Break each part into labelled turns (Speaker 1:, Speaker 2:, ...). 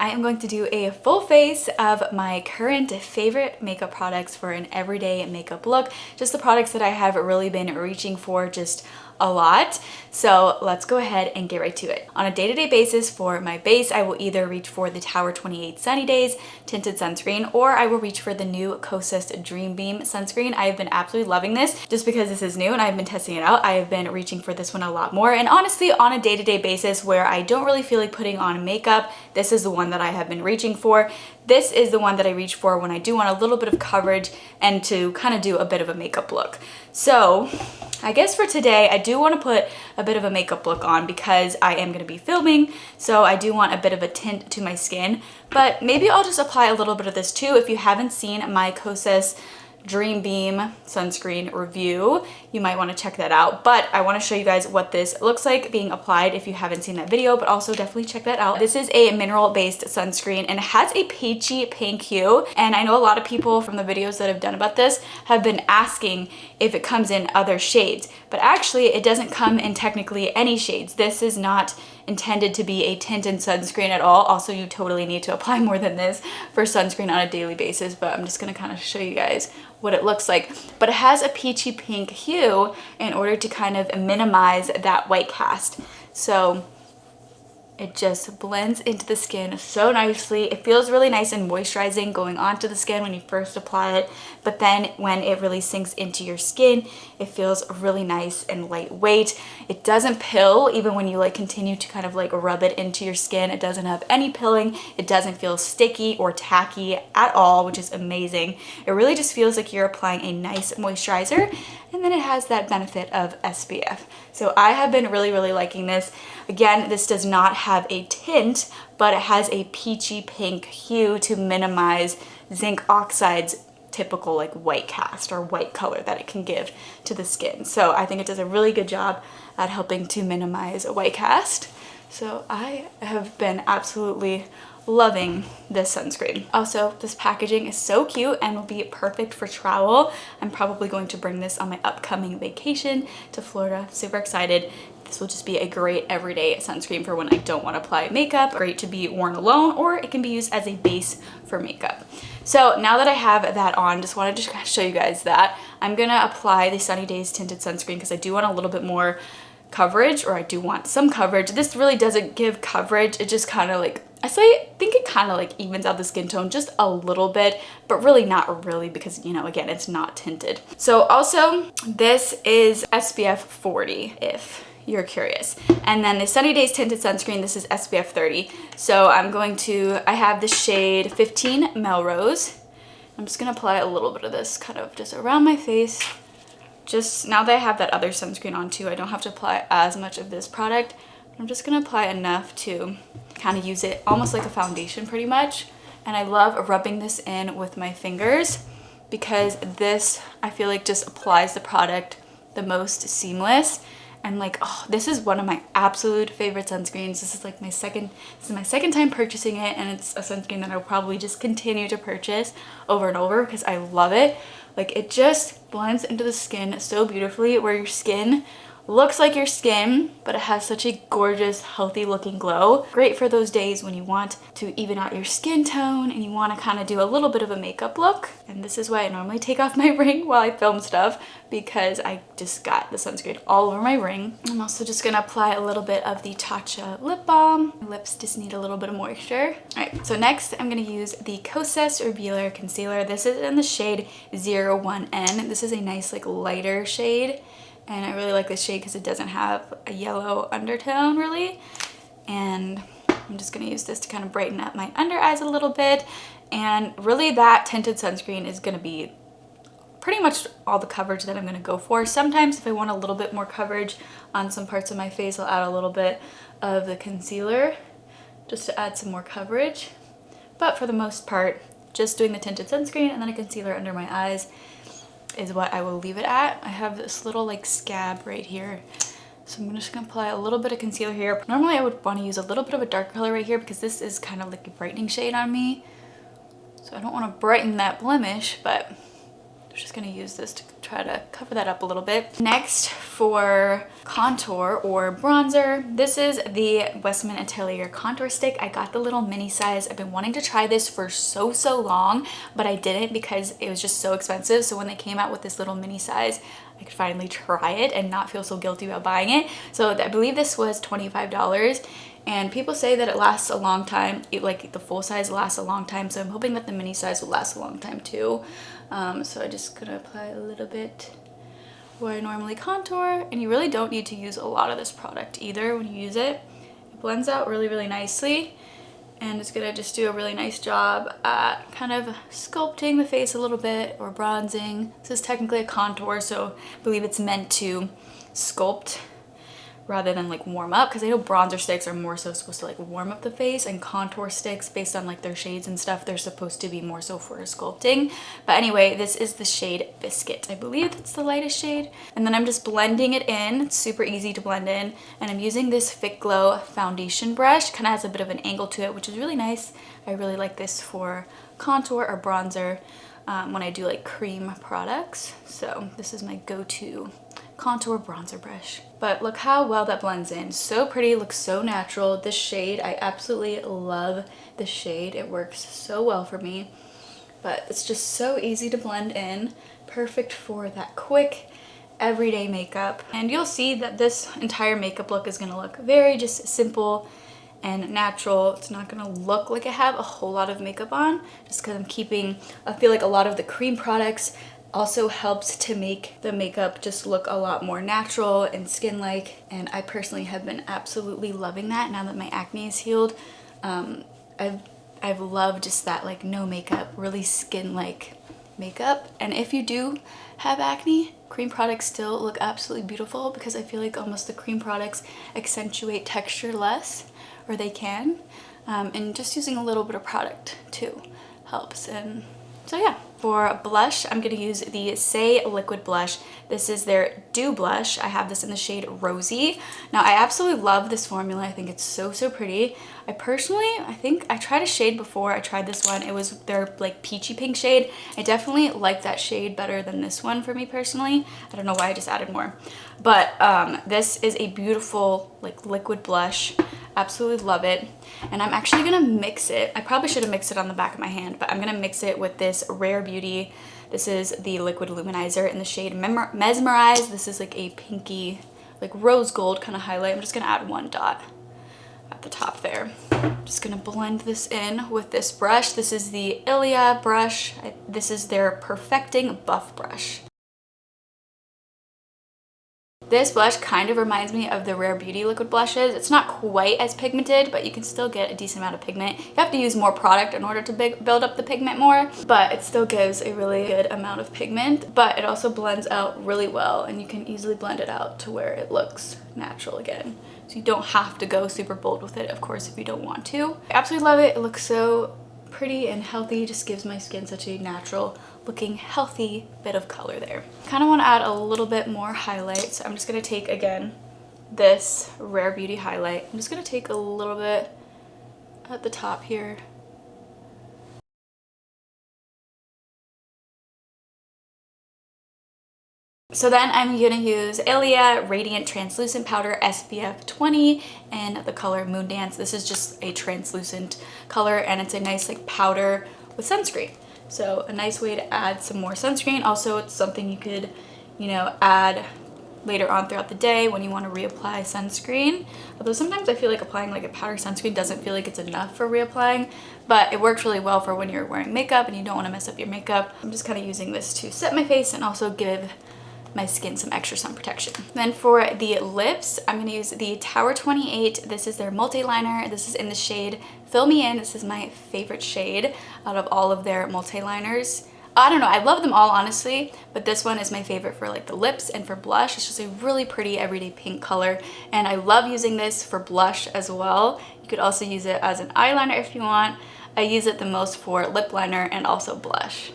Speaker 1: I am going to do a full face of my current favorite makeup products for an everyday makeup look. Just the products that I have really been reaching for just a lot. So let's go ahead and get right to it. On a day-to-day basis for my base, I will either reach for the Tower 28 Sunny Days Tinted Sunscreen, or I will reach for the new Kosas Dreambeam Sunscreen. I have been absolutely loving this just because this is new and I've been testing it out. I have been reaching for this one a lot more. And honestly, on a day-to-day basis where I don't really feel like putting on makeup, this is the one that I have been reaching for. This is the one that I reach for when I do want a little bit of coverage and to kind of do a bit of a makeup look. So I guess for today, I do want to put a bit of a makeup look on because I am going to be filming. So I do want a bit of a tint to my skin, but maybe I'll just apply a little bit of this too. If you haven't seen my Kosas Dreambeam Sunscreen review, you might want to check that out. But I want to show you guys what this looks like being applied if you haven't seen that video, but also definitely check that out. This is a mineral-based sunscreen and it has a peachy pink hue. And I know a lot of people from the videos that I've done about this have been asking if it comes in other shades, but actually it doesn't come in technically any shades. This is not intended to be a tinted sunscreen at all. Also, you totally need to apply more than this for sunscreen on a daily basis, but I'm just gonna kind of show you guys what it looks like. But it has a peachy pink hue in order to kind of minimize that white cast. So it just blends into the skin so nicely. It feels really nice and moisturizing going onto the skin when you first apply it, but then when it really sinks into your skin, it feels really nice and lightweight. It doesn't pill even when you like continue to kind of like rub it into your skin. It doesn't have any pilling. It doesn't feel sticky or tacky at all, which is amazing. It really just feels like you're applying a nice moisturizer, and then it has that benefit of SPF. So I have been really liking this. Again, this does not have a tint, but it has a peachy pink hue to minimize zinc oxide's typical like white cast or white color that it can give to the skin. So I think it does a really good job at helping to minimize a white cast. So I have been absolutely loving this sunscreen. Also, this packaging is so cute and will be perfect for travel. I'm probably going to bring this on my upcoming vacation to Florida. Super excited. This will just be a great everyday sunscreen for when I don't want to apply makeup. Great to be worn alone, or it can be used as a base for makeup. So now that I have that on, just wanted to show you guys that. I'm gonna apply the Sunny Days Tinted Sunscreen because I do want a little bit more coverage, or I do want some coverage. This really doesn't give coverage. It just kind of like, I think it kind of like evens out the skin tone just a little bit, but really not really because, you know, again, it's not tinted. So also, this is SPF 40 if you're curious. And then the Sunny Days Tinted Sunscreen, this is SPF 30. So I have the shade 15 Melrose. I'm just gonna apply a little bit of this kind of just around my face. Just now that I have that other sunscreen on too, I don't have to apply as much of this product. I'm just gonna apply enough to kind of use it almost like a foundation pretty much. And I love rubbing this in with my fingers because this, I feel like, just applies the product the most seamless. And like, oh, this is one of my absolute favorite sunscreens. This is my second time purchasing it, and it's a sunscreen that I'll probably just continue to purchase over and over because I love it. Like, it just blends into the skin so beautifully where your skin looks like your skin, but it has such a gorgeous, healthy looking glow. Great for those days when you want to even out your skin tone and you want to kind of do a little bit of a makeup look. And this is why I normally take off my ring while I film stuff, because I just got the sunscreen all over my ring. I'm also just gonna apply a little bit of the Tatcha lip balm. My lips just need a little bit of moisture. All right, so next I'm gonna use the Kosas Revealer Concealer. This is in the shade 01N. This is a nice like lighter shade. And I really like this shade because it doesn't have a yellow undertone really. And I'm just gonna use this to kind of brighten up my under eyes a little bit. And really that tinted sunscreen is gonna be pretty much all the coverage that I'm gonna go for. Sometimes if I want a little bit more coverage on some parts of my face, I'll add a little bit of the concealer just to add some more coverage. But for the most part, just doing the tinted sunscreen and then a concealer under my eyes is what I will leave it at. I have this little like scab right here. So I'm just gonna apply a little bit of concealer here. Normally I would want to use a little bit of a dark color right here because this is kind of like a brightening shade on me. So I don't want to brighten that blemish, but I'm just gonna use this to try to cover that up a little bit. Next, for contour or bronzer, this is the Westman Atelier Contour Stick. I got the little mini size. I've been wanting to try this for so long, but I didn't because it was just so expensive. So when they came out with this little mini size, I could finally try it and not feel so guilty about buying it. So I believe this was $25. And people say that it lasts a long time, like the full size lasts a long time, so I'm hoping that the mini size will last a long time too. So I'm just gonna apply a little bit where I normally contour, and you really don't need to use a lot of this product either when you use it. It blends out really nicely, and it's gonna just do a really nice job at kind of sculpting the face a little bit or bronzing. This is technically a contour, so I believe it's meant to sculpt rather than like warm up, because I know bronzer sticks are more so supposed to like warm up the face, and contour sticks, based on like their shades and stuff, they're supposed to be more so for sculpting. But anyway, this is the shade Biscuit. I believe that's the lightest shade. And then I'm just blending it in. It's super easy to blend in, and I'm using this Fit Glow foundation brush. Kind of has a bit of an angle to it, which is really nice. I really like this for contour or bronzer when I do like cream products. So this is my go-to contour bronzer brush. But look how well that blends in. So pretty, looks so natural. This shade, I absolutely love this shade. It works so well for me. But it's just so easy to blend in. Perfect for that quick everyday makeup. And you'll see that this entire makeup look is gonna look very just simple and natural. It's not gonna look like I have a whole lot of makeup on, just because I'm keeping, I feel like a lot of the cream products also helps to make the makeup just look a lot more natural and skin-like, and I personally have been absolutely loving that now that my acne is healed. I've loved just that like no makeup, really skin-like makeup. And if you do have acne, cream products still look absolutely beautiful, because I feel like almost the cream products accentuate texture less, or they can, and just using a little bit of product too helps. And so yeah, for blush, I'm gonna use the Saie liquid blush. This is their Dew blush. I have this in the shade Rosy. Now I absolutely love this formula. I think it's so pretty. I think I tried a shade before. I tried this one. It was their like peachy pink shade. I definitely like that shade better than this one for me personally. I don't know why I just added more. But this is a beautiful like liquid blush. Absolutely love it. And I'm actually gonna mix it. I probably should have mixed it on the back of my hand, but I'm gonna mix it with this Rare Beauty. This is the liquid luminizer in the shade Mesmerize. This is like a pinky, like rose gold kind of highlight. I'm just gonna add one dot at the top there. I'm just gonna blend this in with this brush. This is the ILIA brush. This is their Perfecting Buff brush. This blush kind of reminds me of the Rare Beauty liquid blushes. It's not quite as pigmented, but you can still get a decent amount of pigment. You have to use more product in order to build up the pigment more, but it still gives a really good amount of pigment. But it also blends out really well, and you can easily blend it out to where it looks natural again. So you don't have to go super bold with it, of course, if you don't want to. I absolutely love it. It looks so pretty and healthy. Just gives my skin such a natural looking healthy bit of color there. Kind of want to add a little bit more highlight, so I'm just going to take again this Rare Beauty highlight. I'm just going to take a little bit at the top here. So then I'm going to use ILIA Radiant Translucent Powder SPF 20 in the color Moon Dance. This is just a translucent color, and it's a nice like powder with sunscreen. So a nice way to add some more sunscreen. Also, it's something you could, you know, add later on throughout the day when you want to reapply sunscreen. Although sometimes I feel like applying like a powder sunscreen doesn't feel like it's enough for reapplying, but it works really well for when you're wearing makeup and you don't want to mess up your makeup. I'm just kind of using this to set my face and also give my skin some extra sun protection. Then for the lips, I'm going to use the Tower 28. This is their multi-liner. This is in the shade Fill Me In. This is my favorite shade out of all of their multi-liners. I don't know, I love them all honestly, but this one is my favorite for like the lips and for blush. It's just a really pretty everyday pink color, and I love using this for blush as well. You could also use it as an eyeliner if you want. I use it the most for lip liner and also blush.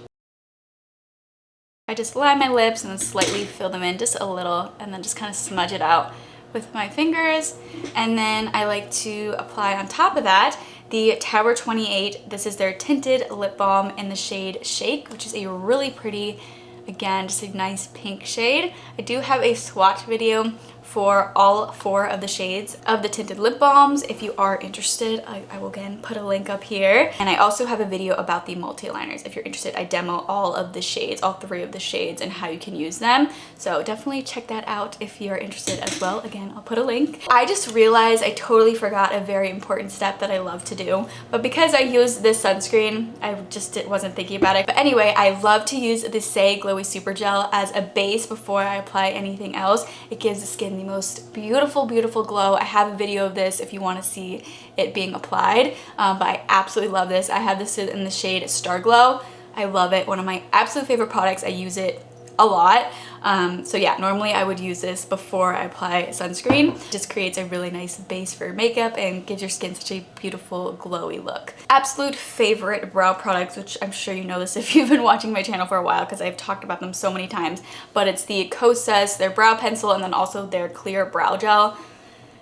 Speaker 1: I just line my lips and then slightly fill them in just a little, and then just kind of smudge it out with my fingers. And then I like to apply on top of that the Tower 28. This is their tinted lip balm in the shade Shake, which is a really pretty, Again, just a nice pink shade. I do have a swatch video for all 4 of the shades of the tinted lip balms. If you are interested, I will again put a link up here. And I also have a video about the multi-liners. If you're interested, I demo all of the shades, all 3 of the shades, and how you can use them. So definitely check that out if you're interested as well. Again, I'll put a link. I just realized I totally forgot a very important step that I love to do. But because I use this sunscreen, I just wasn't thinking about it. But anyway, I love to use the Saie Glowy Super Gel as a base before I apply anything else. It gives the skin the most beautiful, beautiful glow. I have a video of this if you want to see it being applied, but I absolutely love this. I have this in the shade Star Glow. I love it. One of my absolute favorite products. I use it a lot. So yeah, normally I would use this before I apply sunscreen. It just creates a really nice base for makeup and gives your skin such a beautiful glowy look. Absolute favorite brow products, which I'm sure you know this if you've been watching my channel for a while because I've talked about them so many times, but it's the Kosas, their brow pencil, and then also their clear brow gel.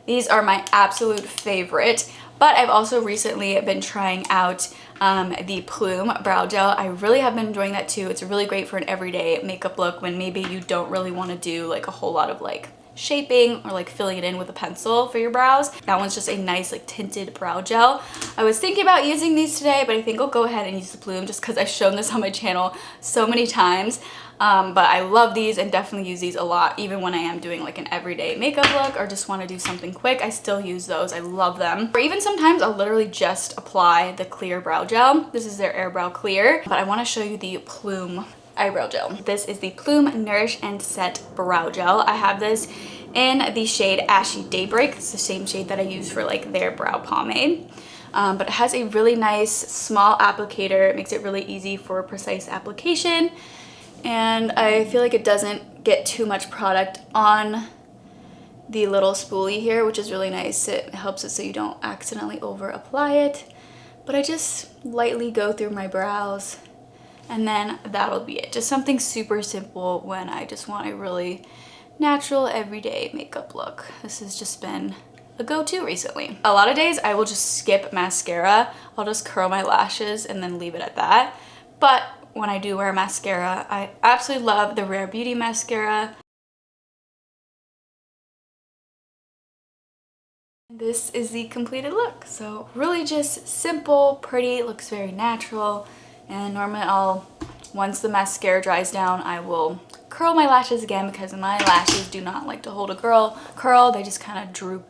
Speaker 1: These are my absolute favorite, but I've also recently been trying out the Plume brow gel. I really have been enjoying that too. It's really great for an everyday makeup look when maybe you don't really want to do like a whole lot of like shaping or like filling it in with a pencil for your brows. That one's just a nice like tinted brow gel. I was thinking about using these today, but I think I'll go ahead and use the Plume just because I've shown this on my channel so many times. But I love these and definitely use these a lot, even when I am doing like an everyday makeup look or just want to do something quick. I still use those. I love them. Or even sometimes I'll literally just apply the clear brow gel. This is their Air Brow Clear, but I want to show you the Plume eyebrow gel. This is the Plume Nourish and Set Brow Gel. I have this in the shade Ashy Daybreak. It's the same shade that I use for like their brow pomade. But it has a really nice small applicator. It makes it really easy for precise application. And I feel like it doesn't get too much product on the little spoolie here, which is really nice. It helps it so you don't accidentally over apply it. But I just lightly go through my brows and then that'll be it. Just something super simple when I just want a really natural everyday makeup look. This has just been a go-to recently. A lot of days I will just skip mascara. I'll just curl my lashes and then leave it at that. But when I do wear mascara, I absolutely love the Rare Beauty mascara. This is the completed look. So really just simple, pretty, looks very natural. And normally once the mascara dries down, I will curl my lashes again because my lashes do not like to hold a curl. They just kind of droop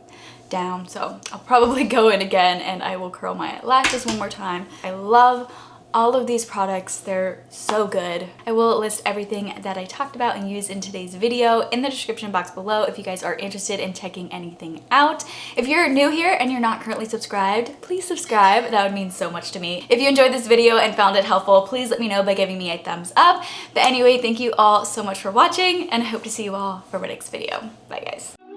Speaker 1: down. So I'll probably go in again and I will curl my lashes one more time. I love all of these products. They're so good. I will list everything that I talked about and used in today's video in the description box below if you guys are interested in checking anything out. If you're new here and you're not currently subscribed, please subscribe. That would mean so much to me. If you enjoyed this video and found it helpful, please let me know by giving me a thumbs up. But anyway, thank you all so much for watching and I hope to see you all for my next video. Bye guys.